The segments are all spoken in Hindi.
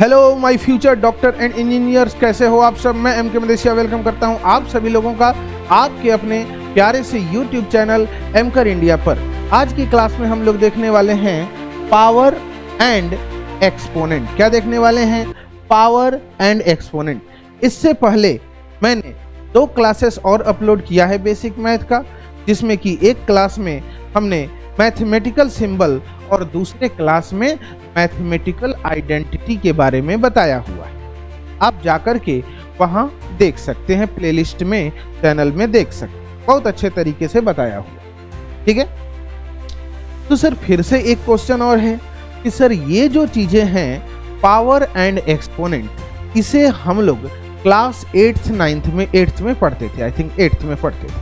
Hello my future doctor and engineers, कैसे हो आप सब। मैं एम के मदेशिया वेलकम करता हूं आप सभी लोगों का आपके अपने प्यारे से यूट्यूब चैनल एमकर इंडिया पर। आज की क्लास में हम लोग देखने वाले हैं पावर एंड एक्सपोनेंट। क्या देखने वाले हैं? Power and exponent. इससे पहले मैंने 2 क्लासेस और अपलोड किया है बेसिक मैथ का, जिसमें कि एक क्लास में हमने मैथमेटिकल सिंबल और दूसरे क्लास में मैथमेटिकल आइडेंटिटी के बारे में बताया हुआ है। आप जाकर के वहां देख सकते हैं, प्लेलिस्ट में चैनल में देख सकते हैं, बहुत अच्छे तरीके से बताया हुआ। ठीक है, तो सर फिर से एक क्वेश्चन और है कि सर ये जो चीजें हैं पावर एंड एक्सपोनेंट, इसे हम लोग क्लास 8th 9th में 8th में पढ़ते थे। आई थिंक 8th में पढ़ते थे।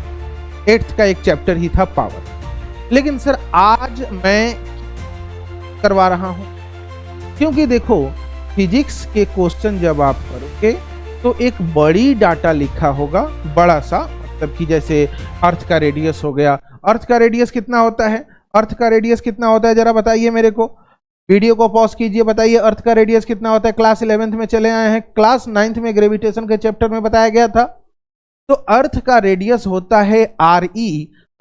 8th का एक चैप्टर ही था पावर। लेकिन सर आज मैं करवा रहा हूं क्योंकि देखो, फिजिक्स के क्वेश्चन जब आप करोगे तो एक बड़ी डाटा लिखा होगा, बड़ा सा, मतलब कि जैसे अर्थ का रेडियस हो गया। अर्थ का रेडियस कितना होता है? अर्थ का रेडियस कितना होता है जरा बताइए मेरे को। वीडियो को पॉज कीजिए, बताइए अर्थ का रेडियस कितना होता है। क्लास 11th में चले आए हैं, क्लास 9th में ग्रेविटेशन के चैप्टर में बताया गया था। तो अर्थ का रेडियस होता है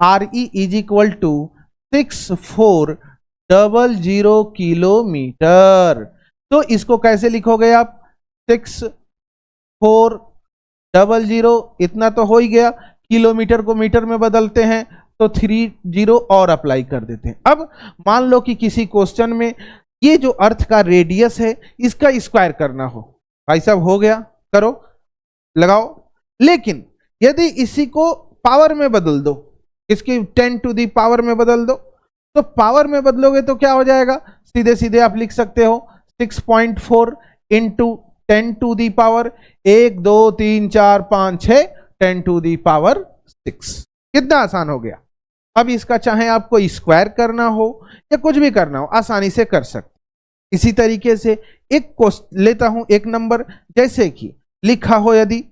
RE is equal to 6400 kilometre. तो इसको कैसे लिखोगे आप? 6400, इतना तो हो ही गया। किलोमीटर को मीटर में बदलते हैं तो 30 और अप्लाई कर देते हैं। अब मान लो कि किसी क्वेश्चन में ये जो अर्थ का रेडियस है इसका स्क्वायर करना हो, भाई साहब हो गया, करो, लगाओ। लेकिन यदि इसी को पावर में बदल दो, इसकी 10 टू दी पावर में बदल दो, तो पावर में बदलोगे तो क्या हो जाएगा? सीधे सीधे आप लिख सकते हो 6.4 into 10 to the power 1 2 3 4 5 6 10 to the power 6। कितना आसान हो गया। अब इसका चाहे आपको स्क्वायर करना हो या कुछ भी करना हो, आसानी से कर सकते। इसी तरीके से एक क्वेश्चन लेता हूं, एक नंबर जैसे कि लिखा हो यदि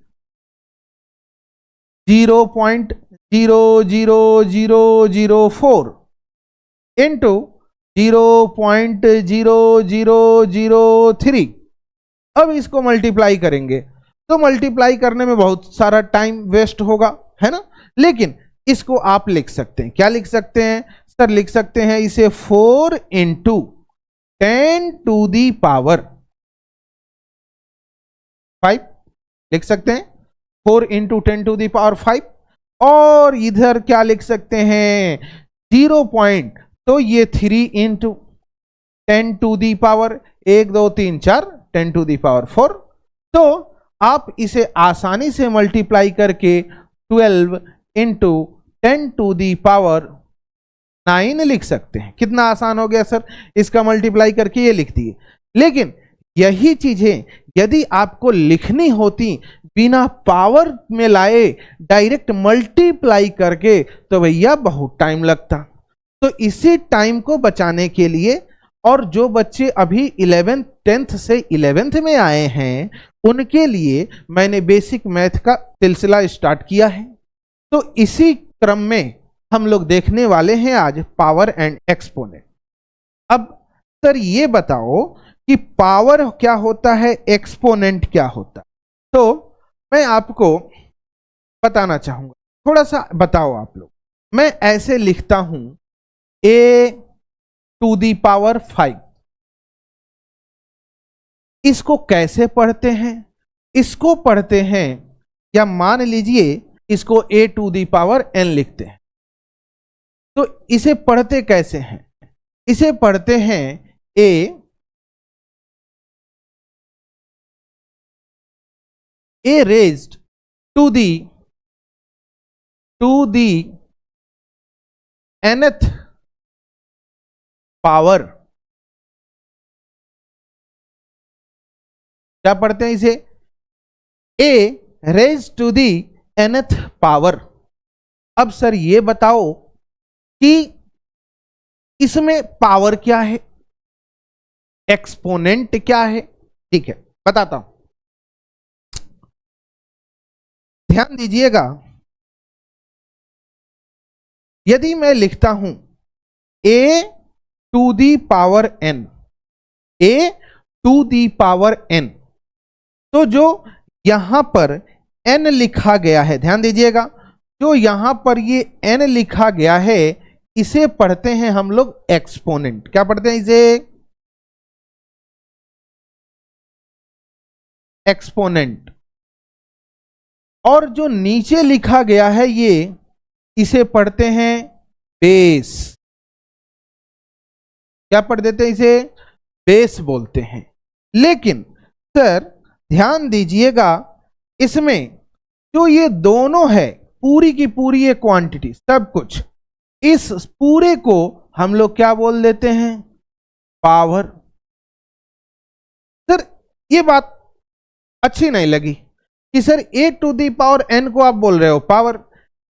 0.00004 इंटू 0.0003। अब इसको मल्टीप्लाई करेंगे तो मल्टीप्लाई करने में बहुत सारा टाइम वेस्ट होगा, है ना। लेकिन इसको आप लिख सकते हैं, क्या लिख सकते हैं सर? लिख सकते हैं इसे 4 इंटू 10 टू दी पावर 5 लिख सकते हैं। 4 इंटू 10 टू दी पावर 5। और इधर क्या लिख सकते हैं? 0 पॉइंट, तो ये 3 into 10 to the power 1 2 3 4 10 to the power 4। तो आप इसे आसानी से मल्टीप्लाई करके 12 इंटू 10 टू दी पावर 9 लिख सकते हैं। कितना आसान हो गया सर, इसका मल्टीप्लाई करके ये लिख दिए। लेकिन यही चीजें यदि आपको लिखनी होती बिना पावर में लाए, डायरेक्ट मल्टीप्लाई करके, तो भैया बहुत टाइम लगता। तो इसी टाइम को बचाने के लिए, और जो बच्चे अभी 11th 10th से 11th में आए हैं उनके लिए मैंने बेसिक मैथ का सिलसिला स्टार्ट किया है। तो इसी क्रम में हम लोग देखने वाले हैं आज पावर एंड एक्सपोनेंट। अब सर ये बताओ कि पावर क्या होता है, एक्सपोनेंट क्या होता है? तो मैं आपको बताना चाहूंगा, थोड़ा सा बताओ आप लोग। मैं ऐसे लिखता हूं a टू दी पावर 5। इसको कैसे पढ़ते हैं? इसको पढ़ते हैं, या मान लीजिए इसको a to the power n लिखते हैं। तो इसे पढ़ते कैसे हैं? इसे पढ़ते हैं a raised to the nth power. क्या पढ़ते हैं इसे? a raise to the nth power. अब सर ये बताओ कि इसमें पावर क्या है, एक्सपोनेंट क्या है? ठीक है, बताता हूं, ध्यान दीजिएगा। यदि मैं लिखता हूं a to the power n, a to the power n। तो जो यहां पर n लिखा गया है, ध्यान दीजिएगा, जो यहां पर ये n लिखा गया है इसे पढ़ते हैं हम लोग एक्सपोनेंट। क्या पढ़ते हैं इसे? एक्सपोनेंट। और जो नीचे लिखा गया है ये, इसे पढ़ते हैं बेस। क्या पढ़ देते हैं इसे? बेस बोलते हैं। लेकिन सर ध्यान दीजिएगा, इसमें जो ये दोनों है, पूरी की पूरी ये क्वांटिटी सब कुछ, इस पूरे को हम लोग क्या बोल देते हैं? पावर। सर ये बात अच्छी नहीं लगी कि sir a to the power n को आप बोल रहे हो पावर,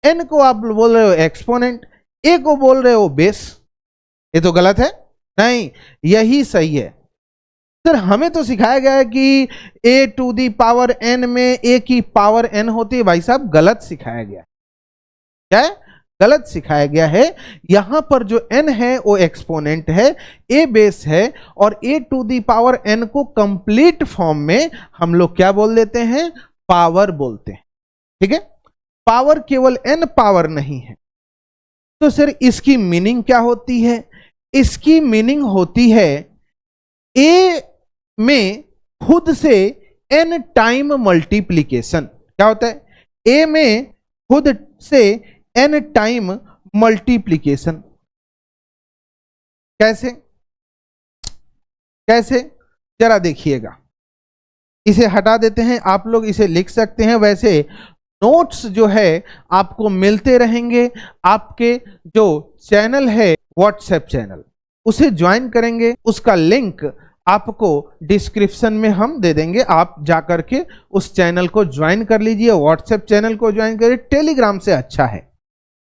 n को आप बोल रहे हो एक्सपोनेंट, a को बोल रहे हो बेस। ये तो गलत है। नहीं, यही सही है। सर हमें तो सिखाया गया है कि a to the power n में a की पावर n होती है। भाई साहब गलत सिखाया गया है। क्या है? गलत सिखाया गया है। यहां पर जो n है वो एक्सपोनेंट है, a बेस है, और a to the power n को कंप्लीट फॉर्म में हम लोग क्या बोल देते हैं? पावर बोलते हैं। ठीक है, पावर केवल n पावर नहीं है। तो सर इसकी मीनिंग क्या होती है? इसकी मीनिंग होती है a में खुद से n टाइम मल्टीप्लीकेशन। क्या होता है? a में खुद से n टाइम मल्टीप्लीकेशन। कैसे? कैसे जरा देखिएगा। इसे हटा देते हैं, आप लोग इसे लिख सकते हैं। वैसे नोट्स जो है आपको मिलते रहेंगे। आपके जो चैनल है व्हाट्सएप चैनल, उसे ज्वाइन करेंगे, उसका लिंक आपको डिस्क्रिप्शन में हम दे देंगे। आप जाकर के उस चैनल को ज्वाइन कर लीजिए, व्हाट्सएप चैनल को ज्वाइन करिए। टेलीग्राम से अच्छा है,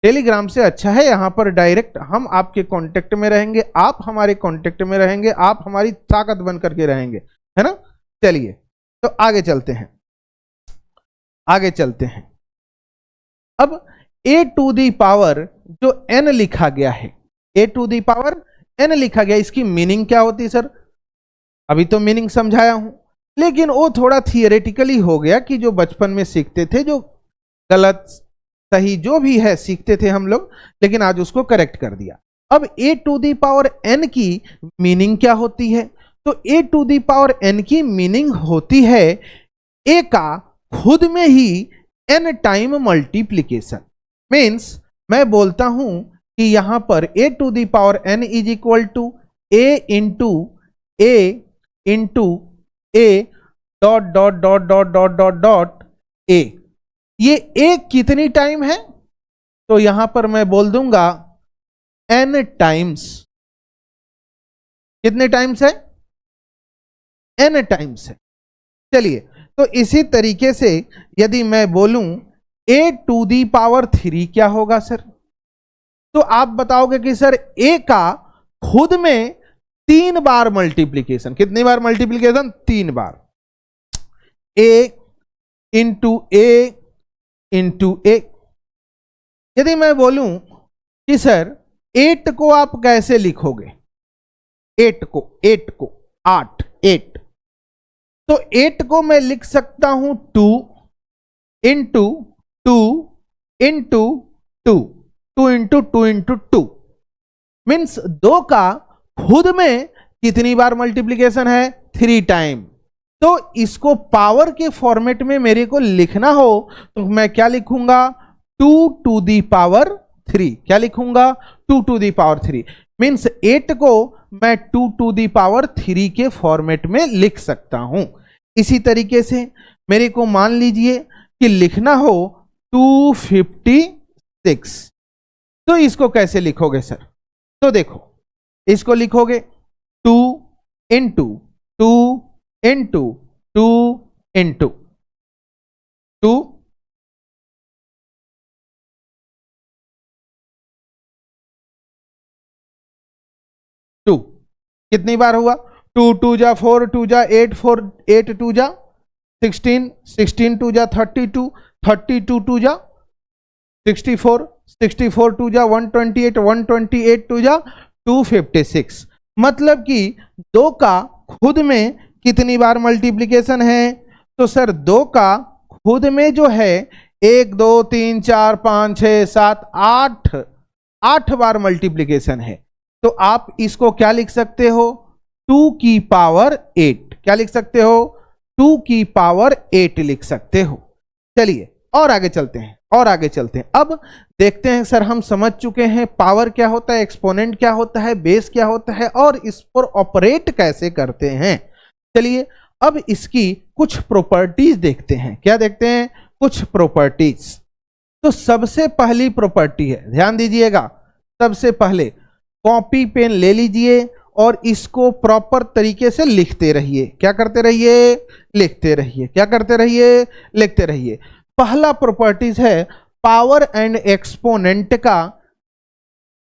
टेलीग्राम से अच्छा है। यहां पर डायरेक्ट हम आपके कांटेक्ट में रहेंगे, आप हमारे कांटेक्ट में रहेंगे, आप हमारी ताकत बन करके रहेंगे, है ना। चलिए तो आगे चलते हैं, आगे चलते हैं। अब a टू दी पावर जो n लिखा गया है, a to the power n लिखा गया, इसकी मीनिंग क्या होती है सर? अभी तो मीनिंग समझाया हूं, लेकिन वो थोड़ा थियोरेटिकली हो गया कि जो बचपन में सीखते थे, जो गलत सही जो भी है सीखते थे हम लोग, लेकिन आज उसको करेक्ट कर दिया। अब a to the power n की मीनिंग क्या होती है? तो a to the power n की मीनिंग होती है a का खुद में ही n टाइम मल्टीप्लीकेशन। मीन्स मैं बोलता हूं कि यहां पर a to the power n is equal to a into a dot dot dot dot dot dot dot a। ये a कितनी टाइम है? तो यहां पर मैं बोल दूंगा n टाइम्स। कितने टाइम्स है? n टाइम्स है। चलिए, तो इसी तरीके से यदि मैं बोलूं a टू दी पावर 3 क्या होगा सर? तो आप बताओगे कि सर a का खुद में 3 बार मल्टीप्लीकेशन। कितनी बार मल्टीप्लीकेशन? 3 बार। a into a into a। यदि मैं बोलूं कि सर 8 को आप कैसे लिखोगे? 8 को 8 तो 8 को मैं लिख सकता हूं 2 into 2 into 2 2 into 2 into 2। Means 2 का खुद में कितनी बार मल्टीप्लीकेशन है? 3 टाइम। तो इसको पावर के फॉर्मेट में मेरे को लिखना हो तो मैं क्या लिखूंगा? 2 टू दी पावर 3। क्या लिखूंगा? 2 टू दी पावर 3। मीन्स 8 को मैं 2 टू दी पावर 3 के फॉर्मेट में लिख सकता हूं। इसी तरीके से मेरे को मान लीजिए कि लिखना हो 256, तो इसको कैसे लिखोगे सर? तो देखो, इसको लिखोगे 2 इंटू 2 इंटू 2 इंटू 2 2। कितनी बार हुआ? 2 2 जा 4, 2 जा 8, 4 8 2 जा 16, 16 2 जा 32, 32 2 जा 64, 64 2 जा 128, 128 2 जा 256। मतलब कि 2 का खुद में कितनी बार मल्टीप्लिकेशन है? तो सर 2 का खुद में जो है 1 2 3 4 5 6 7 8 बार मल्टीप्लिकेशन है। तो आप इसको क्या लिख सकते हो? 2 की पावर 8। क्या लिख सकते हो? 2 की पावर 8 लिख सकते हो। चलिए और आगे चलते हैं, और आगे चलते हैं। अब देखते हैं सर, हम समझ चुके हैं पावर क्या होता है, एक्सपोनेंट क्या होता है, बेस क्या होता है और इस पर ऑपरेट कैसे करते हैं। चलिए अब इसकी कुछ प्रॉपर्टीज देखते हैं। क्या देखते हैं? कुछ प्रॉपर्टीज। तो सबसे पहली प्रॉपर्टी है, ध्यान दीजिएगा, सबसे पहले कॉपी पेन ले लीजिए और इसको प्रॉपर तरीके से लिखते रहिए। क्या करते रहिए? लिखते रहिए। क्या करते रहिए? लिखते रहिए। पहला प्रॉपर्टीज है पावर एंड एक्सपोनेंट का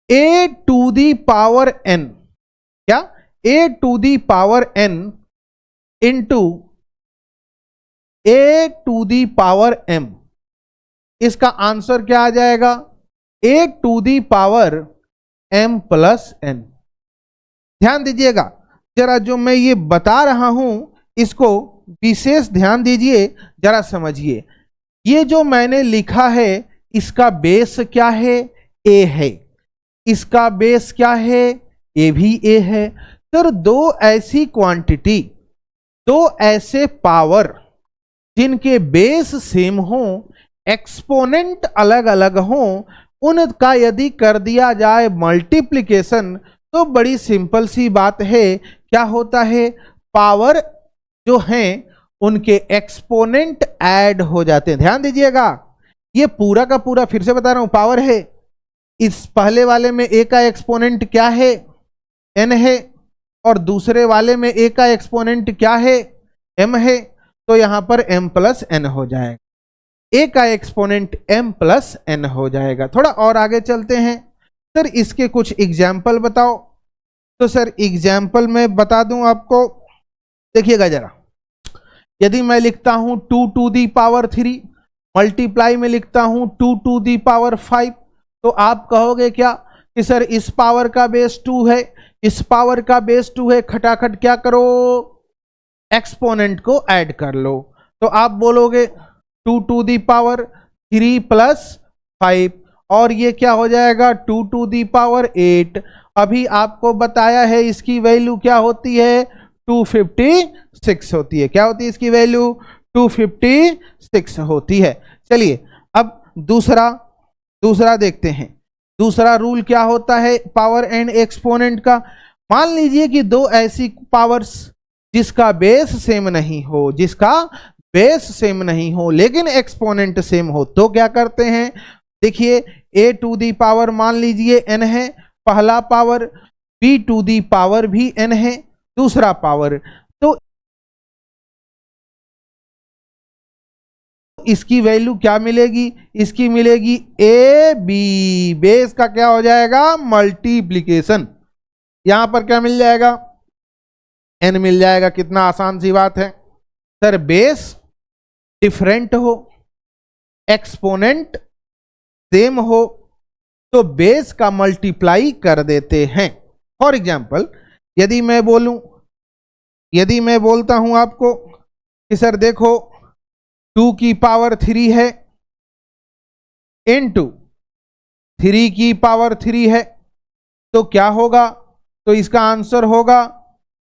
a to the power n। क्या? a to the power n into a to the power m। इसका आंसर क्या आ जाएगा? a to the power m plus n। ध्यान दीजिएगा जरा, जो मैं ये बता रहा हूं इसको विशेष ध्यान दीजिए, जरा समझिए। ये जो मैंने लिखा है इसका बेस क्या है? a है। इसका बेस क्या है? a भी a है। सर दो ऐसी क्वांटिटी, दो ऐसे पावर जिनके बेस सेम हो, एक्सपोनेंट अलग अलग हो, उनका यदि कर दिया जाए मल्टीप्लिकेशन तो बड़ी सिंपल सी बात है, क्या होता है? पावर जो हैं उनके एक्सपोनेंट ऐड हो जाते हैं। ध्यान दीजिएगा, ये पूरा का पूरा फिर से बता रहा हूं पावर है। इस पहले वाले में a का एक्सपोनेंट क्या है? n है। और दूसरे वाले में a का एक्सपोनेंट क्या है? m है। तो यहां पर m प्लस n हो जाएगा। a का एक्सपोनेंट m प्लस n हो जाएगा। थोड़ा और आगे चलते हैं। सर इसके कुछ एग्जाम्पल बताओ। तो सर एग्जाम्पल मैं बता दूं आपको, देखिएगा जरा। यदि मैं लिखता हूं 2 टू दी पावर 3, मल्टीप्लाई में लिखता हूं 2 टू दी पावर 5, तो आप कहोगे क्या कि सर इस पावर का बेस 2 है, इस पावर का बेस 2 है, खटाखट क्या करो? एक्सपोनेंट को ऐड कर लो। तो आप बोलोगे 2 टू दी पावर 3 प्लस 5, और ये क्या हो जाएगा? 2 टू दी पावर 8। अभी आपको बताया है इसकी वैल्यू क्या होती है? 256 होती है। क्या होती है इसकी वैल्यू? 256 होती है। चलिए अब दूसरा देखते हैं। दूसरा रूल क्या होता है पावर एंड एक्सपोनेंट का? मान लीजिए कि दो ऐसी पावर्स जिसका बेस सेम नहीं हो, जिसका बेस सेम नहीं हो लेकिन एक्सपोनेंट सेम हो, तो क्या करते हैं? देखिए a टू दी पावर मान लीजिए n है पहला power, b to the power भी n है दूसरा पावर। तो इसकी वैल्यू क्या मिलेगी? इसकी मिलेगी a b। बेस का क्या हो जाएगा? मल्टीप्लिकेशन। यहां पर क्या मिल जाएगा? n मिल जाएगा। कितना आसान सी बात है। सर बेस डिफरेंट हो, एक्सपोनेंट सेम हो, तो बेस का मल्टीप्लाई कर देते हैं। फॉर एग्जाम्पल यदि मैं बोलता हूं आपको कि सर देखो 2 की पावर 3 है इनटू 3 की पावर 3 है, तो क्या होगा? तो इसका आंसर होगा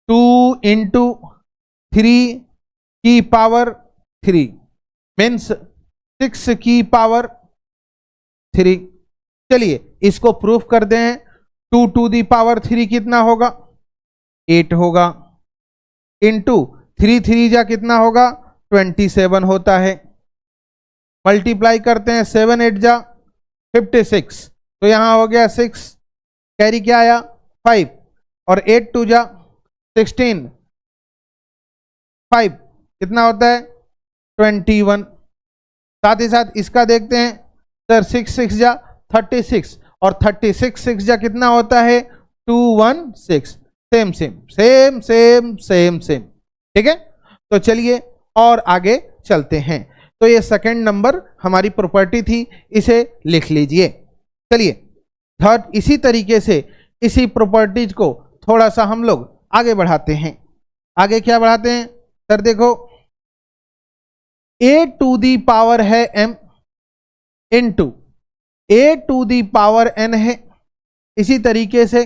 2 इंटू 3 की पावर 3 मीन्स 6 की पावर 3। चलिए इसको प्रूफ कर दें। 2 टू दी पावर 3 कितना होगा? 8 होगा। इंटू 3 3 जा कितना होगा? 27 होता है। मल्टीप्लाई करते हैं 7 8 जा 56, तो यहां हो गया 6, कैरी क्या आया? 5, और 8 2 जा 16, 5 कितना होता है? 21। साथ ही साथ इसका देखते हैं सर 6 6 जा 36, और 36 6 जा कितना होता है? 216। Same same same same same same. ठीक है, तो चलिए और आगे चलते हैं। तो ये सेकंड नंबर हमारी प्रॉपर्टी थी, इसे लिख लीजिए। चलिए थर्ड, इसी तरीके से इसी प्रॉपर्टीज को थोड़ा सा हम लोग आगे बढ़ाते हैं। आगे क्या बढ़ाते हैं सर, देखो a टू दी पावर है m into a to the power n है, इसी तरीके से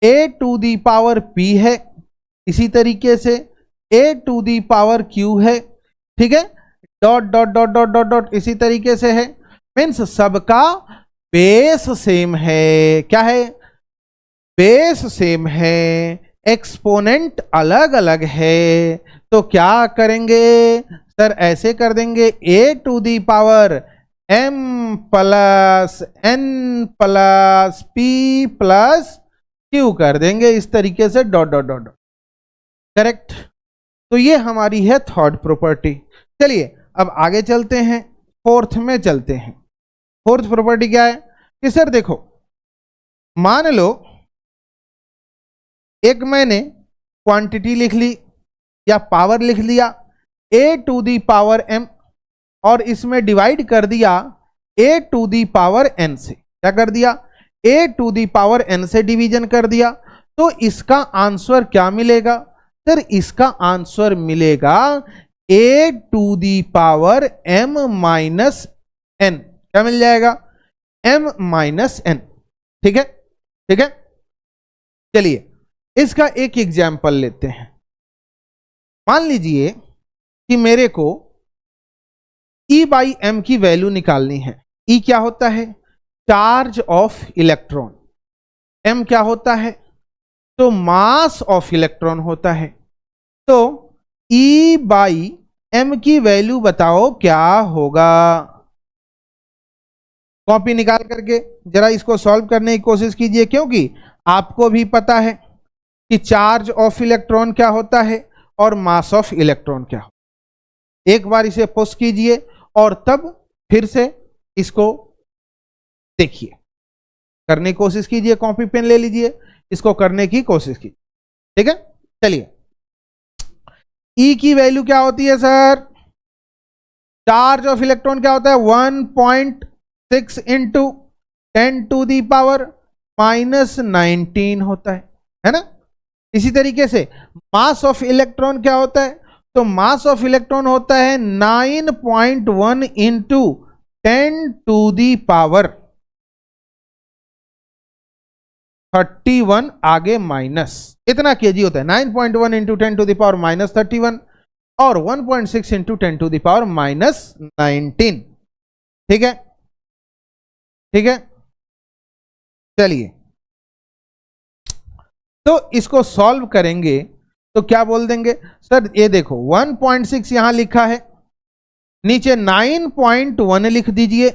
a to the power p है, इसी तरीके से a to the power q है, ठीक है, dot dot dot dot dot dot इसी तरीके से है। मीन्स सबका बेस सेम है। क्या है? बेस सेम है, एक्सपोनेंट अलग अलग है। तो क्या करेंगे सर, ऐसे कर देंगे a to the power m plus n plus p plus q कर देंगे इस तरीके से, dot dot dot dot. Correct. तो ये हमारी है थर्ड प्रॉपर्टी। चलिए अब आगे चलते हैं, फोर्थ में चलते हैं। फोर्थ प्रॉपर्टी क्या है कि सर देखो, मान लो एक मैंने क्वांटिटी लिख ली या पावर लिख लिया a to the power m और इसमें डिवाइड कर दिया a to the power n से। क्या कर दिया? a to the power n से डिवीजन कर दिया। तो इसका आंसर क्या मिलेगा सर? इसका आंसर मिलेगा a to the power m minus n। क्या मिल जाएगा? m minus n। ठीक है, ठीक है। चलिए इसका एक एग्जाम्पल लेते हैं। मान लीजिए कि मेरे को E बाई एम की वैल्यू निकालनी है। E क्या होता है? Charge of electron. M क्या होता है? तो मास ऑफ इलेक्ट्रॉन होता है। तो E बाई एम की वैल्यू बताओ क्या होगा? कॉपी निकाल करके जरा इसको सॉल्व करने की कोशिश कीजिए, क्योंकि आपको भी पता है कि चार्ज ऑफ इलेक्ट्रॉन क्या होता है और मास ऑफ इलेक्ट्रॉन क्या होता है। एक बार इसे पुश कीजिए और तब फिर से इसको देखिए, करने की कोशिश कीजिए। कॉपी पेन ले लीजिए, इसको करने की कोशिश कीजिए। ठीक है, चलिए E की वैल्यू क्या होती है सर? चार्ज ऑफ इलेक्ट्रॉन क्या होता है? 1.6 into 10 to the power minus 19 होता है ना। इसी तरीके से मास ऑफ इलेक्ट्रॉन क्या होता है? तो मास ऑफ इलेक्ट्रॉन होता है 9.1 इंटू 10 टू दी पावर 31 आगे माइनस इतना केजी होता है। 9.1 into 10 to the power minus 31 और 1.6 into 10 to the power minus 19। ठीक है, ठीक है। चलिए तो इसको सॉल्व करेंगे तो क्या बोल देंगे सर? ये देखो 1.6 यहां लिखा है, नीचे 9.1 लिख दीजिए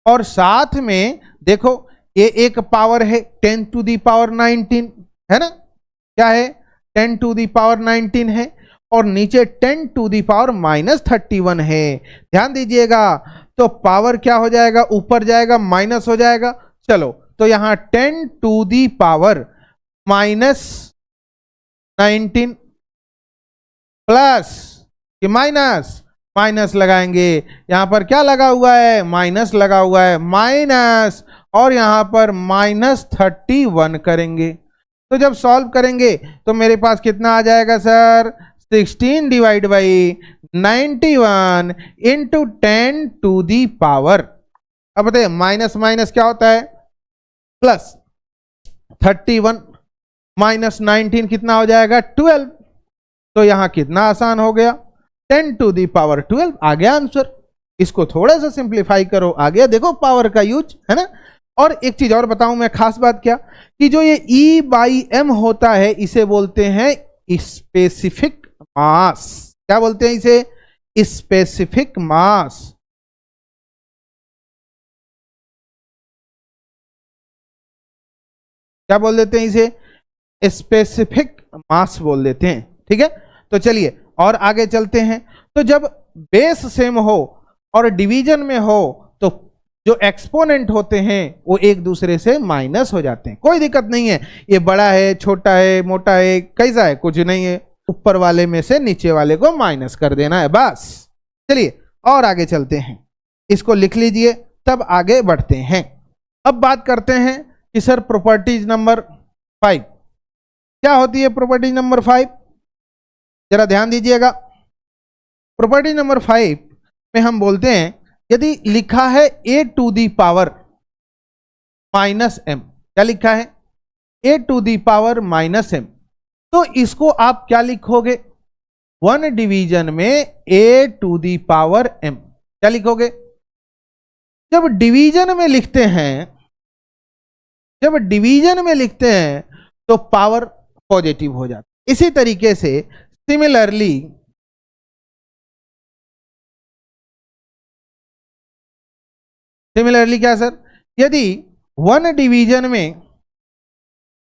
और साथ में देखो ये एक पावर है 10 टू दी पावर 19 है ना। क्या है? 10 टू दी पावर 19 है और नीचे 10 टू दी पावर माइनस 31 है। ध्यान दीजिएगा, तो पावर क्या हो जाएगा? ऊपर जाएगा, माइनस हो जाएगा। चलो तो यहां 10 to the power minus 19 plus कि माइनस माइनस लगाएंगे। यहां पर क्या लगा हुआ है? माइनस लगा हुआ है, माइनस, और यहां पर माइनस 31 करेंगे। तो जब सॉल्व करेंगे तो मेरे पास कितना आ जाएगा sir? 16 divide by 91 into 10 to the power. अब बताइए माइनस माइनस क्या होता है? प्लस। 31 माइनस 19 कितना हो जाएगा? 12। तो यहां कितना आसान हो गया? 10 टू दी पावर 12 आ गया आंसर। इसको थोड़ा सा सिंप्लीफाई करो, आ गया। देखो पावर का यूज है ना। और एक चीज और बताऊं मैं, खास बात क्या कि जो ये E बाई एम होता है इसे बोलते हैं स्पेसिफिक मास। क्या बोलते हैं इसे? स्पेसिफिक मास। क्या बोल देते हैं इसे? स्पेसिफिक मास बोल देते हैं। ठीक है, तो चलिए और आगे चलते हैं। तो जब बेस सेम हो और डिवीजन में हो तो जो एक्सपोनेंट होते हैं वो एक दूसरे से माइनस हो जाते हैं। कोई दिक्कत नहीं है, ये बड़ा है, छोटा है, मोटा है, कैसा है, कुछ नहीं है। ऊपर वाले में से नीचे वाले को माइनस कर देना है, बस। चलिए और आगे चलते हैं, इसको लिख लीजिए, तब आगे बढ़ते हैं। अब बात करते हैं कि सर प्रॉपर्टीज नंबर 5 क्या होती है? प्रॉपर्टीज नंबर 5 जरा ध्यान दीजिएगा। प्रॉपर्टी नंबर 5 में हम बोलते हैं यदि लिखा है a to the power minus m, क्या लिखा है a to the power minus m, तो इसको आप क्या लिखोगे 1 डिवीजन में a to the power m, क्या लिखोगे। जब डिवीजन में लिखते हैं तो पावर पॉजिटिव हो जाता है। इसी तरीके से सिमिलरली क्या सर, यदि 1 डिवीजन में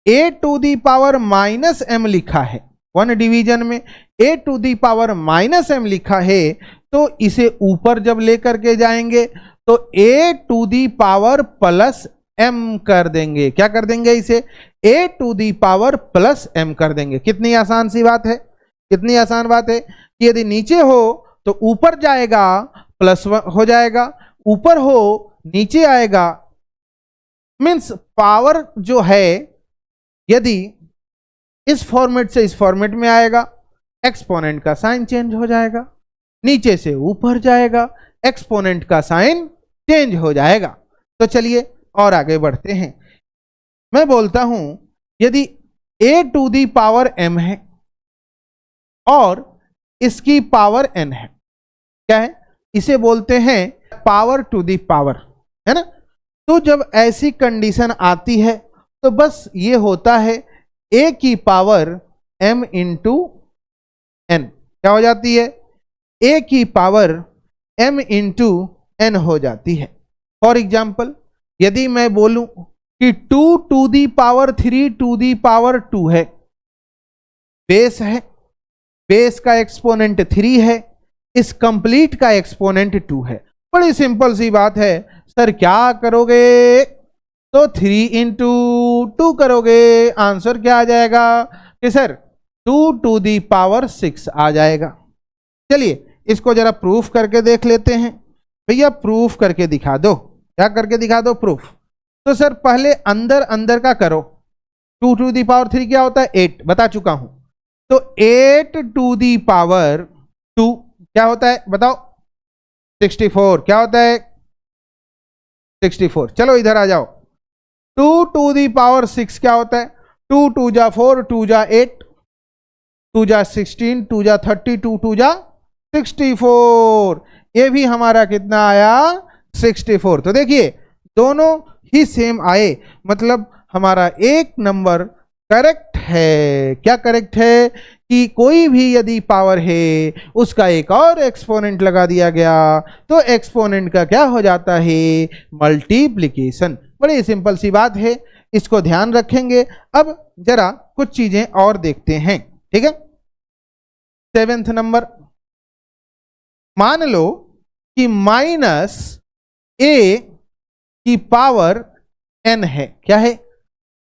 a to the power minus m लिखा है, 1 डिवीजन में a to the power minus m लिखा है, तो इसे ऊपर जब लेकर के जाएंगे तो a to the power plus m कर देंगे। क्या कर देंगे, इसे a to the power plus m कर देंगे। कितनी आसान सी बात है, कितनी आसान बात है कि यदि नीचे हो तो ऊपर जाएगा प्लस हो जाएगा, ऊपर हो नीचे आएगा, मीन्स पावर जो है यदि इस फॉर्मेट से इस फॉर्मेट में आएगा, एक्सपोनेंट का साइन चेंज हो जाएगा, नीचे से ऊपर जाएगा, एक्सपोनेंट का साइन चेंज हो जाएगा। तो चलिए और आगे बढ़ते हैं। मैं बोलता हूं यदि a to the power m है और इसकी पावर n है, क्या है, इसे बोलते हैं पावर टू दी पावर, है ना। तो जब ऐसी कंडीशन आती है तो बस ये होता है a की पावर m इंटू n, क्या हो जाती है, a की पावर m इंटू n हो जाती है। फॉर एग्जाम्पल यदि मैं बोलूं कि 2 to the power 3 to the power 2 है, बेस है, बेस का एक्सपोनेंट 3 है, इस कंप्लीट का एक्सपोनेंट 2 है। बड़ी सिंपल सी बात है सर, क्या करोगे तो 3 इंटू 2 करोगे, आंसर क्या आ जाएगा कि सर 2 टू दी पावर 6 आ जाएगा। चलिए इसको जरा प्रूफ करके देख लेते हैं। भैया प्रूफ करके दिखा दो, क्या करके दिखा दो, प्रूफ। तो सर पहले अंदर अंदर का करो, 2 टू दी पावर 3 क्या होता है 8, बता चुका हूं। तो 8 टू दी पावर 2 क्या होता है बताओ, 64, क्या होता है 64। चलो इधर आ जाओ, 2 टू दी पावर 6 क्या होता है, 2 टू जा 4, 2 जा 8, 2 जा 16, 2 जा 30, 2 टू जा 64। ये भी हमारा कितना आया 64। तो देखिए दोनों ही सेम आए, मतलब हमारा एक नंबर करेक्ट है। क्या करेक्ट है कि कोई भी यदि पावर है उसका एक और एक्सपोनेंट लगा दिया गया तो एक्सपोनेंट का क्या हो जाता है, मल्टीप्लिकेशन। बड़ी सिंपल सी बात है, इसको ध्यान रखेंगे। अब जरा कुछ चीजें और देखते हैं, ठीक है। 7th नंबर, मान लो कि माइनस a की पावर n है, क्या है,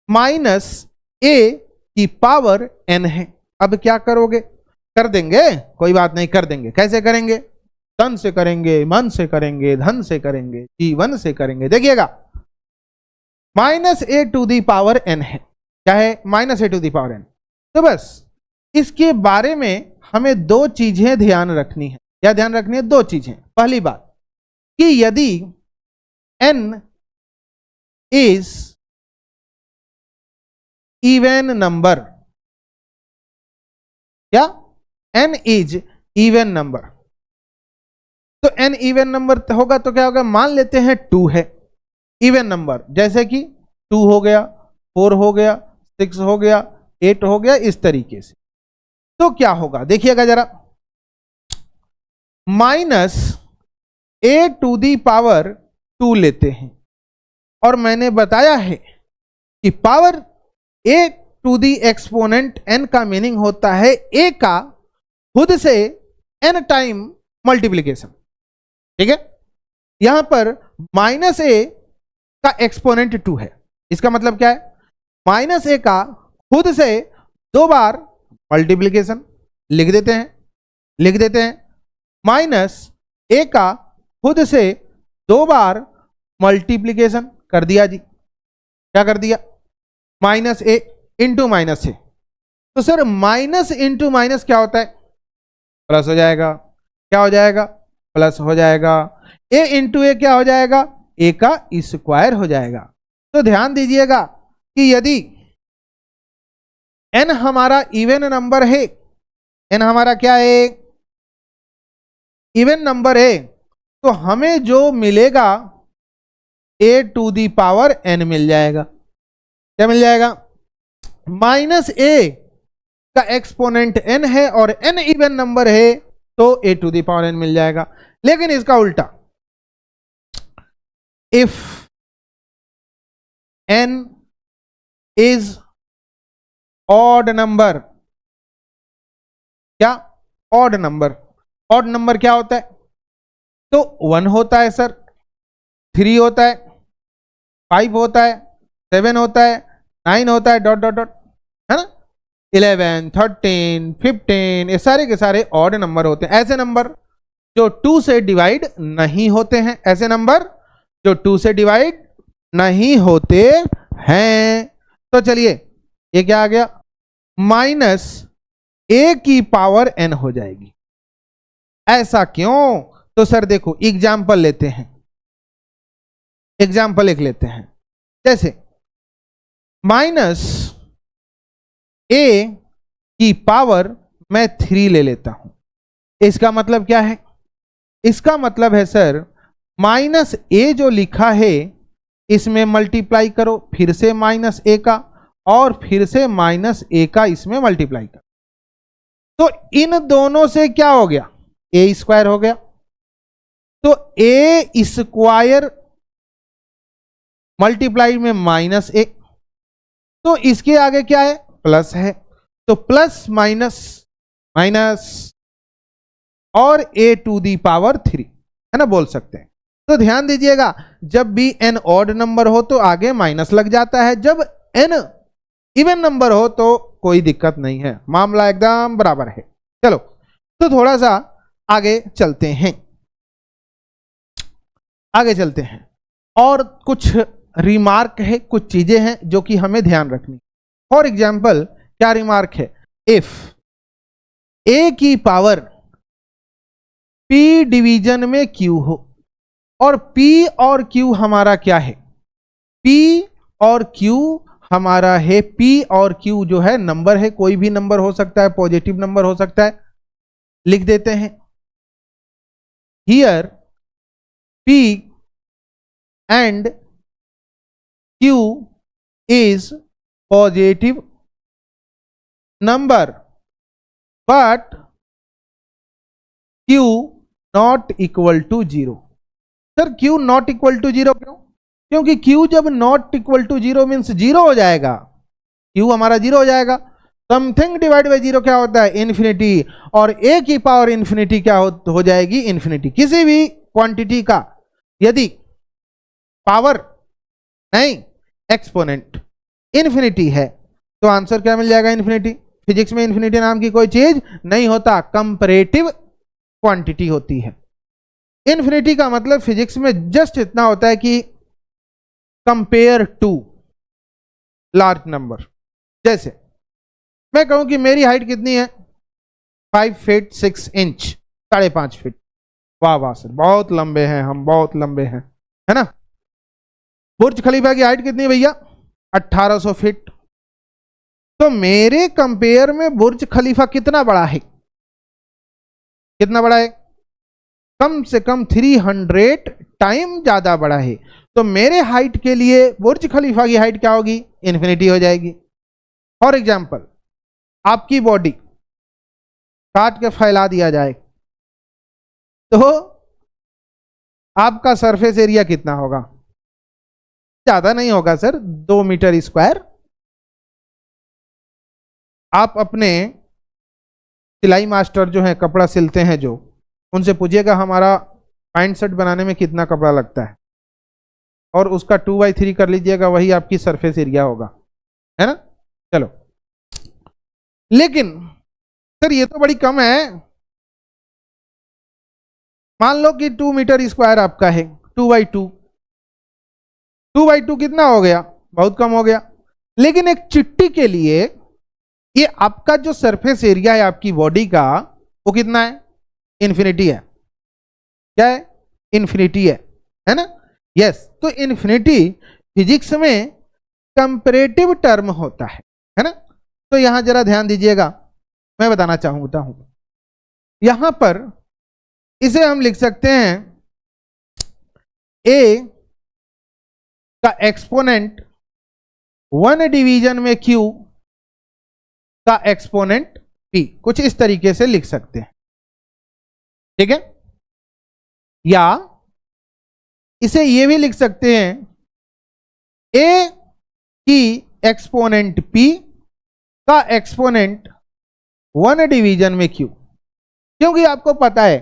माइनस a की पावर n है। अब क्या करोगे, कर देंगे, कोई बात नहीं, कर देंगे। कैसे करेंगे, तन से करेंगे, मन से करेंगे, धन से करेंगे, जीवन से करेंगे। देखिएगा minus a to the power n है, क्या है, minus a to the power n। तो बस इसके बारे में हमें 2 चीजें ध्यान रखनी है। क्या ध्यान रखनी है, 2 चीजें। पहली बात कि यदि n इज इवन नंबर, क्या, n इज इवन नंबर, तो n इवन नंबर होगा तो क्या होगा, मान लेते हैं 2 है इवन नंबर, जैसे कि 2 हो गया, 4 हो गया, 6 हो गया, 8 हो गया, इस तरीके से। तो क्या होगा देखिएगा जरा, minus a to the power 2 लेते हैं, और मैंने बताया है कि power a to the exponent n का मीनिंग होता है a का खुद से n टाइम मल्टीप्लिकेशन, ठीक है। यहां पर माइनस a का एक्सपोनेंट 2 है, इसका मतलब क्या है, माइनस a का खुद से 2 बार मल्टीप्लिकेशन, लिख देते हैं माइनस a का खुद से 2 बार मल्टीप्लिकेशन कर दिया जी, क्या कर दिया, minus a into minus a। तो सर माइनस इंटू माइनस क्या होता है, प्लस हो जाएगा, क्या हो जाएगा, प्लस हो जाएगा। a इंटू ए क्या हो जाएगा, a का स्क्वायर हो जाएगा। तो ध्यान दीजिएगा कि यदि n हमारा इवन नंबर है, n हमारा क्या है, इवन नंबर है, तो हमें जो मिलेगा a to the power n मिल जाएगा। क्या मिल जाएगा, माइनस a का एक्सपोनेंट n है और n इवन नंबर है तो a to the power n मिल जाएगा। लेकिन इसका उल्टा, if n is odd number, क्या, ऑड नंबर, ऑड नंबर क्या होता है, तो 1 होता है सर, 3 होता है, 5 होता है, 7 होता है, 9 होता है, डॉट डॉट डॉट, है ना, 11, 13, 15, ये सारे के सारे ऑड नंबर होते हैं। ऐसे नंबर जो 2 से डिवाइड नहीं होते हैं, ऐसे नंबर जो 2 से डिवाइड नहीं होते हैं। तो चलिए ये क्या आ गया, माइनस a की पावर n हो जाएगी। ऐसा क्यों, तो सर देखो एग्जाम्पल लेते हैं, एग्जाम्पल एक लेते हैं, जैसे माइनस a की पावर मैं 3 ले लेता हूं। इसका मतलब क्या है, इसका मतलब है सर माइनस a जो लिखा है इसमें मल्टीप्लाई करो फिर से माइनस a का, और फिर से माइनस a का इसमें मल्टीप्लाई करो, तो इन दोनों से क्या हो गया, a स्क्वायर हो गया। तो a स्क्वायर मल्टीप्लाई में माइनस a, तो इसके आगे क्या है, प्लस है, तो प्लस माइनस माइनस और a टू दी पावर 3, है ना, बोल सकते हैं। तो ध्यान दीजिएगा जब भी n ऑड नंबर हो तो आगे माइनस लग जाता है, जब n इवन नंबर हो तो कोई दिक्कत नहीं है, मामला एकदम बराबर है। चलो तो थोड़ा सा आगे चलते हैं, आगे चलते हैं, और कुछ रिमार्क है, कुछ चीजें हैं जो कि हमें ध्यान रखनी। फॉर एग्जाम्पल क्या रिमार्क है, इफ a की पावर p डिवीजन में q हो, और p और q हमारा क्या है, p और q हमारा है, p और q जो है नंबर है, कोई भी नंबर हो सकता है, पॉजिटिव नंबर हो सकता है, लिख देते हैं here p and q is positive number but q not equal to 0। Sir q not equal to 0 क्यों, क्योंकि q जब not equal to 0 मीन्स 0 हो जाएगा, q हमारा 0 हो जाएगा। समथिंग डिवाइड बाई 0 क्या होता है, इन्फिनिटी, और a की पावर इन्फिनिटी क्या हो जाएगी, इन्फिनिटी। किसी भी क्वांटिटी का यदि पावर नहीं एक्सपोनेंट इन्फिनिटी है तो आंसर क्या मिल जाएगा, इन्फिनिटी। फिजिक्स में इन्फिनिटी नाम की कोई चीज नहीं होता, कंपैरेटिव क्वांटिटी होती है। इन्फिनिटी का मतलब फिजिक्स में जस्ट इतना होता है कि कंपेयर टू लार्ज नंबर। जैसे मैं कहूं कि मेरी हाइट कितनी है, 5 फीट 6 इंच, 5.5 फीट, वाह वाह सर बहुत लंबे हैं हम, बहुत लंबे हैं, है ना। बुर्ज खलीफा की हाइट कितनी है भैया, 1800 फीट। तो मेरे कंपेयर में बुर्ज खलीफा कितना बड़ा है, कितना बड़ा है, कम से कम 300 टाइम ज्यादा बड़ा है। तो मेरे हाइट के लिए बुर्ज खलीफा की हाइट क्या होगी, इन्फिनिटी हो जाएगी। फॉर एग्जाम्पल आपकी बॉडी काट के फैला दिया जाए तो आपका सरफेस एरिया कितना होगा, ज्यादा नहीं होगा सर, 2 मीटर स्क्वायर। आप अपने सिलाई मास्टर जो है, कपड़ा सिलते हैं जो, उनसे पूछिएगा हमारा पैंट शर्ट बनाने में कितना कपड़ा लगता है, और उसका 2/3 कर लीजिएगा, वही आपकी सरफेस एरिया होगा, है ना। चलो लेकिन सर ये तो बड़ी कम है, मान लो कि 2 मीटर स्क्वायर आपका है, 2/2, 2/2 कितना हो गया, बहुत कम हो गया। लेकिन एक चिट्टी के लिए ये आपका जो सरफेस एरिया है आपकी बॉडी का, वो कितना है? इन्फिनिटी है। क्या है? इन्फिनिटी है ना? यस। तो इन्फिनिटी फिजिक्स में कंपैरेटिव टर्म होता है ना? तो यहां जरा ध्यान दीजिएगा, मैं बताना चाहता हूं। यहां पर इसे हम लिख सकते हैं ए का एक्सपोनेंट 1 डिवीजन में क्यू का एक्सपोनेंट पी, कुछ इस तरीके से लिख सकते हैं। ठीक है? या इसे ये भी लिख सकते हैं ए की एक्सपोनेंट पी का एक्सपोनेंट 1 डिवीजन में क्यू, क्योंकि आपको पता है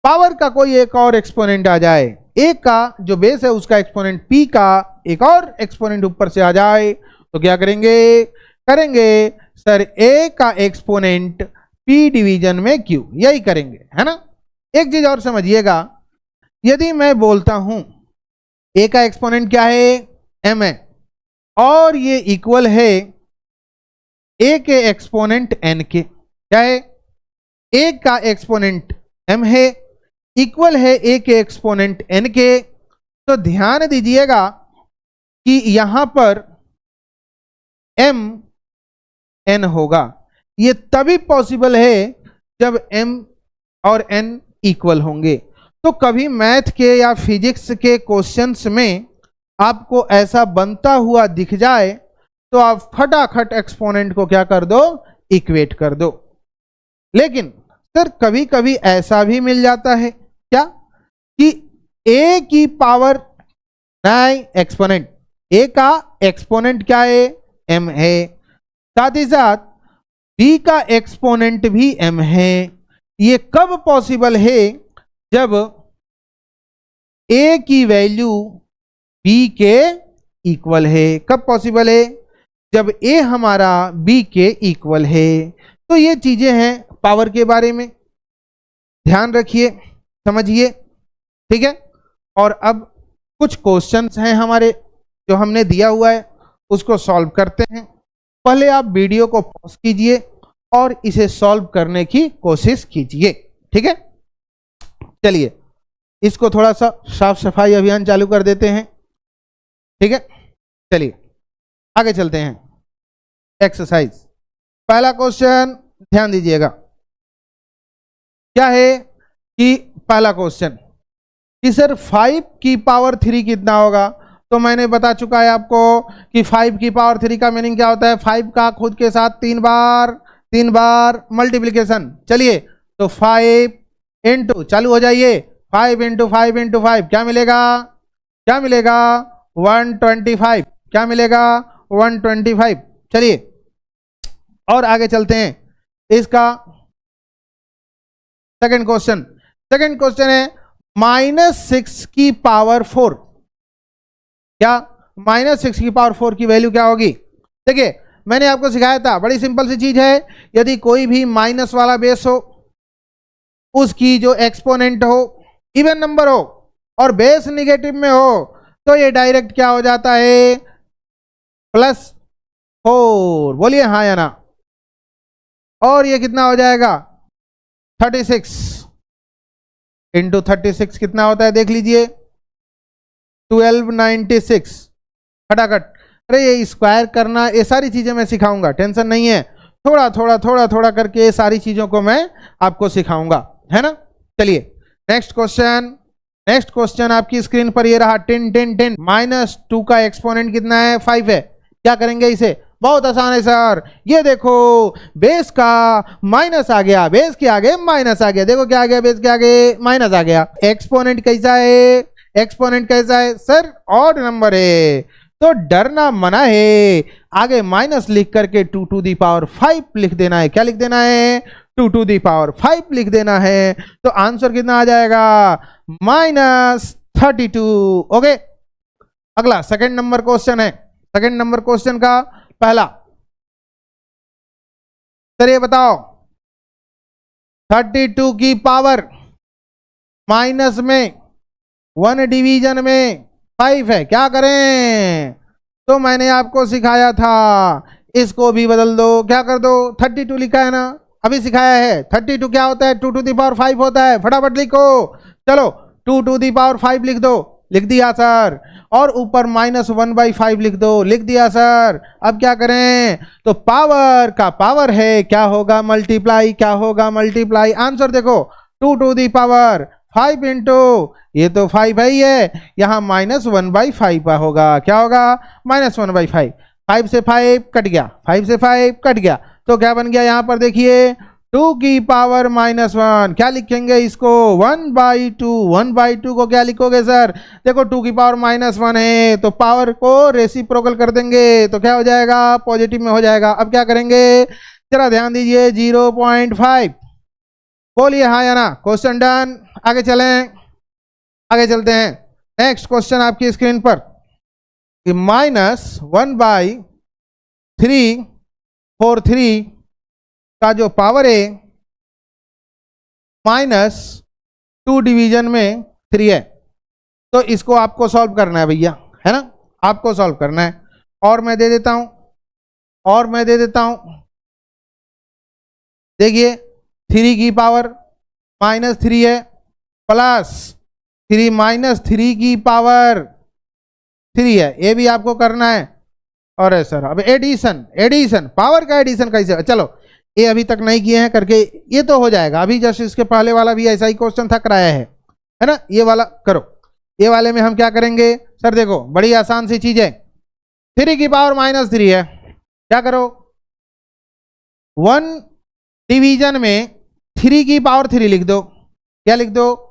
पावर का कोई एक और एक्सपोनेंट आ जाए, ए का जो बेस है उसका एक्सपोनेंट पी का एक और एक्सपोनेंट ऊपर से आ जाए, तो क्या करेंगे? करेंगे सर ए का एक्सपोनेंट पी डिवीजन में क्यू, यही करेंगे, है ना? एक चीज और समझिएगा, यदि मैं बोलता हूं ए का एक्सपोनेंट क्या है? एम है, और ये इक्वल है ए के एक्सपोनेंट एन के। क्या है? ए का एक्सपोनेंट एम है, इक्वल है ए के एक्सपोनेंट एन के। तो ध्यान दीजिएगा कि यहां पर एम एन होगा, ये तभी पॉसिबल है जब एम और एन इक्वल होंगे। तो कभी मैथ के या फिजिक्स के क्वेश्चंस में आपको ऐसा बनता हुआ दिख जाए तो आप फटाफट एक्सपोनेंट को क्या कर दो? इक्वेट कर दो। लेकिन सर कभी कभी ऐसा भी मिल जाता है क्या कि ए की पावर 9 एक्सपोनेंट, ए का एक्सपोनेंट क्या है? एम है, साथ ही साथ बी का एक्सपोनेंट भी एम है। ये कब पॉसिबल है? जब ए की वैल्यू बी के इक्वल है। कब पॉसिबल है? जब ए हमारा बी के इक्वल है। तो ये चीजें हैं पावर के बारे में, ध्यान रखिए, समझिए। ठीक है? और अब कुछ क्वेश्चंस हैं हमारे जो हमने दिया हुआ है, उसको सॉल्व करते हैं। पहले आप वीडियो को पॉज कीजिए और इसे सॉल्व करने की कोशिश कीजिए। ठीक है? चलिए इसको थोड़ा सा साफ सफाई अभियान चालू कर देते हैं। ठीक है? चलिए आगे चलते हैं। एक्सरसाइज पहला क्वेश्चन ध्यान दीजिएगा, क्या है कि पहला क्वेश्चन कि सर 5 की पावर 3 कितना होगा? तो मैंने बता चुका है आपको कि 5 की पावर 3 का मीनिंग क्या होता है? 5 का खुद के साथ 3 बार मल्टीप्लीकेशन। चलिए तो 5 इंटू, चालू हो जाइए, 5 इंटू 5 इंटू 5 क्या मिलेगा? क्या मिलेगा? 125। क्या मिलेगा? 125। चलिए और आगे चलते हैं। इसका सेकंड क्वेश्चन, सेकंड क्वेश्चन है -6 की पावर 4। क्या? -6 की पावर 4 की वैल्यू क्या होगी? देखिए मैंने आपको सिखाया था, बड़ी सिंपल सी चीज है। यदि कोई भी माइनस वाला बेस हो, उसकी जो एक्सपोनेंट हो इवन नंबर हो और बेस निगेटिव में हो, तो ये डायरेक्ट क्या हो जाता है? +4। बोलिए हाँ या ना। और ये कितना हो जाएगा? 36 इंटू 36 कितना होता है? देख लीजिए 1296। फटाफट, अरे ये स्क्वायर करना, ये सारी चीजें मैं सिखाऊंगा, टेंशन नहीं है। थोड़ा थोड़ा थोड़ा थोड़ा करके ये सारी चीजों को मैं आपको सिखाऊंगा, है ना? चलिए नेक्स्ट क्वेश्चन। नेक्स्ट क्वेश्चन आपकी स्क्रीन पर ये रहा 10 10 10। -2 का एक्सपोनेंट कितना है? 5 है। क्या करेंगे इसे? बहुत आसान है सर, ये देखो बेस का माइनस आ गया, बेस के आगे माइनस आ गया। देखो क्या आ गया? बेस के आगे माइनस आ गया। एक्सपोनेंट कैसा है? एक्सपोनेंट कैसा है सर? ऑड नंबर है, तो डरना मना है। आगे माइनस लिख करके 2 टू दी पावर 5 लिख देना है। क्या लिख देना है? 2 टू दी पावर 5 लिख देना है। तो आंसर कितना आ जाएगा? -32। ओके, अगला सेकंड नंबर क्वेश्चन है। सेकंड नंबर क्वेश्चन का पहला, सर ये बताओ 32 की पावर माइनस में 1 डिवीजन में 5 है, क्या करें? तो मैंने आपको सिखाया था, इसको भी बदल दो। क्या कर दो? 32 लिखा है ना, अभी सिखाया है। 32 क्या होता है? 2 टू दी पावर 5 होता है। फटाफट लिखो, चलो 2 टू दी पावर 5 लिख दो, लिख दिया सर। और ऊपर -1/5 लिख दो, लिख दिया सर। अब क्या करें? तो पावर का पावर है, क्या होगा? मल्टीप्लाई। क्या होगा? मल्टीप्लाई। आंसर देखो, 2 टू दी पावर 5 इंटू, ये तो 5 है ही है, यहाँ -1/5 होगा। क्या होगा? -1/5। 5 से 5 कट गया, 5 से 5 कट गया, तो क्या बन गया? यहाँ पर देखिए 2 की पावर -1। क्या लिखेंगे इसको? 1/2। 1/2 को क्या लिखोगे सर? देखो 2 की पावर -1 है, तो पावर को रेसिप्रोकल कर देंगे, तो क्या हो जाएगा? पॉजिटिव में हो जाएगा। अब क्या करेंगे? जरा ध्यान दीजिए, 0.5। बोलिए हाँ या ना। Question done. आगे चलें, आगे चलते हैं। नेक्स्ट क्वेश्चन आपकी स्क्रीन पर कि -1/343 का जो पावर है -2 डिवीजन में 3 है, तो इसको आपको सॉल्व करना है भैया, है ना? आपको सॉल्व करना है। और मैं दे देता हूं, और मैं दे देता हूं, देखिए 3 की पावर -3 है, प्लस 3 -3 की पावर 3 है, ये भी आपको करना है। और सर अब एडिशन, एडिशन पावर का एडिशन कैसे? चलो ये अभी तक नहीं किए हैं, करके ये तो हो जाएगा। अभी जस्ट इसके पहले वाला भी ऐसा ही क्वेश्चन था, कराया है ना? ये वाला करो। ये वाले में हम क्या करेंगे सर? देखो बड़ी आसान सी चीज है। 3 की पावर -3 है, क्या करो? 1 डिवीजन में 3 की पावर 3 लिख दो। क्या लिख दो?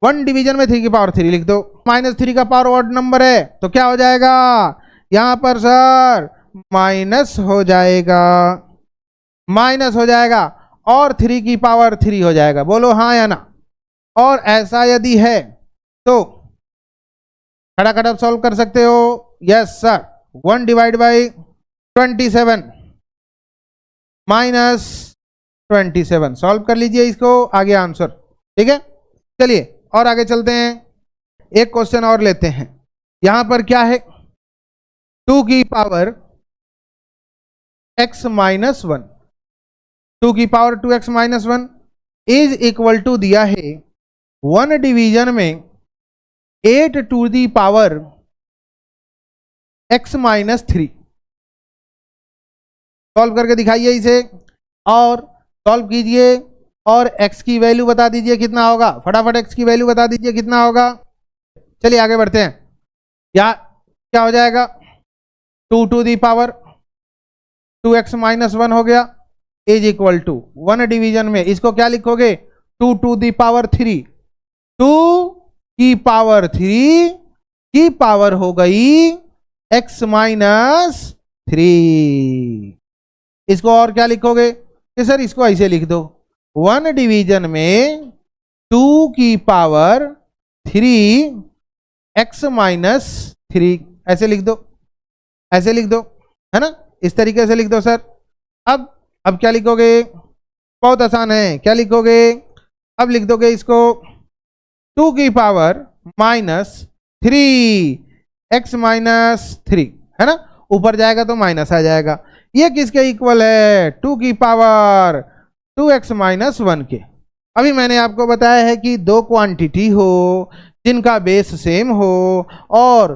1 डिवीजन में 3 की पावर 3 लिख दो। -3 का पावर ऑड नंबर है, तो क्या हो जाएगा? यहां पर सर माइनस हो जाएगा, माइनस हो जाएगा, और 3 की पावर 3 हो जाएगा। बोलो हाँ या ना। और ऐसा यदि है तो खटाखट आप सॉल्व कर सकते हो। Yes sir. 1 divide by 27 -27 solve कर लीजिए इसको, आगे आंसर। ठीक है, चलिए और आगे चलते हैं। एक क्वेश्चन और लेते हैं। यहां पर क्या है? 2 की पावर x -1, 2 की power 2x -1 is equal to दिया है 1 डिवीजन में 8 to the power x -3। Solve करके दिखाइए इसे, और सॉल्व कीजिए, और x की वैल्यू बता दीजिए कितना होगा। फटाफट x की वैल्यू बता दीजिए कितना होगा। चलिए आगे बढ़ते हैं। या क्या हो जाएगा? 2 टू दी पावर 2x -1 हो गया, इज इक्वल टू 1 डिवीजन में इसको क्या लिखोगे? 2 टू दी पावर 3। 2 की पावर 3 की पावर हो गई x -3। इसको और क्या लिखोगे कि सर इसको ऐसे लिख दो, 1 डिवीजन में 2 की पावर 3 x -3, ऐसे लिख दो, ऐसे लिख दो, है ना? इस तरीके से लिख दो सर। अब क्या लिखोगे? बहुत आसान है। क्या लिखोगे? अब लिख दोगे इसको 2 की पावर -3 x -3, है ना? ऊपर जाएगा तो माइनस आ जाएगा। ये किसके इक्वल है? 2 की पावर 2x -1 के। अभी मैंने आपको बताया है कि दो क्वांटिटी हो जिनका बेस सेम हो और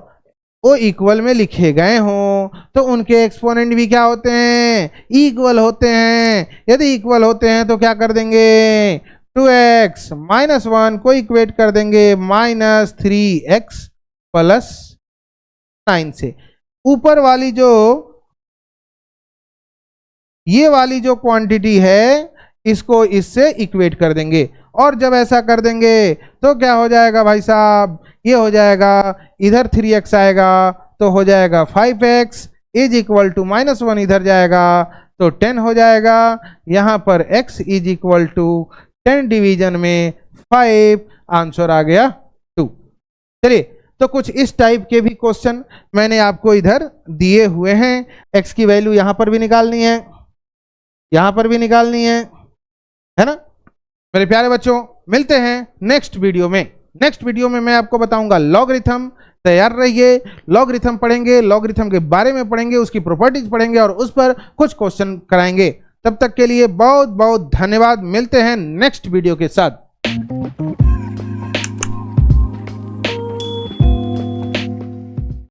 वो इक्वल में लिखे गए हों, तो उनके एक्सपोनेंट भी क्या होते हैं? इक्वल होते हैं। यदि इक्वल होते हैं तो क्या कर देंगे? 2x -1 को इक्वेट कर देंगे -3x + 9 से। ऊपर वाली जो ये वाली जो क्वांटिटी है इसको इससे इक्वेट कर देंगे, और जब ऐसा कर देंगे तो क्या हो जाएगा भाई साहब? ये हो जाएगा, इधर 3x आएगा तो हो जाएगा 5x इज इक्वल टू -1, इधर जाएगा तो 10 हो जाएगा। यहाँ पर x is equal to 10 division में 5, आंसर आ गया 2। चलिए, तो कुछ इस टाइप के भी क्वेश्चन मैंने आपको इधर दिए हुए हैं। x की वैल्यू यहाँ पर भी निकालनी है, यहाँ पर भी निकालनी है ना मेरे प्यारे बच्चों? मिलते हैं नेक्स्ट वीडियो में। नेक्स्ट वीडियो में मैं आपको बताऊंगा लॉगरिथम। तैयार रहिए, लॉगरिथम पढ़ेंगे, लॉगरिथम के बारे में पढ़ेंगे, उसकी प्रॉपर्टीज पढ़ेंगे और उस पर कुछ क्वेश्चन कराएंगे। तब तक के लिए बहुत बहुत धन्यवाद। मिलते हैं नेक्स्ट वीडियो के साथ।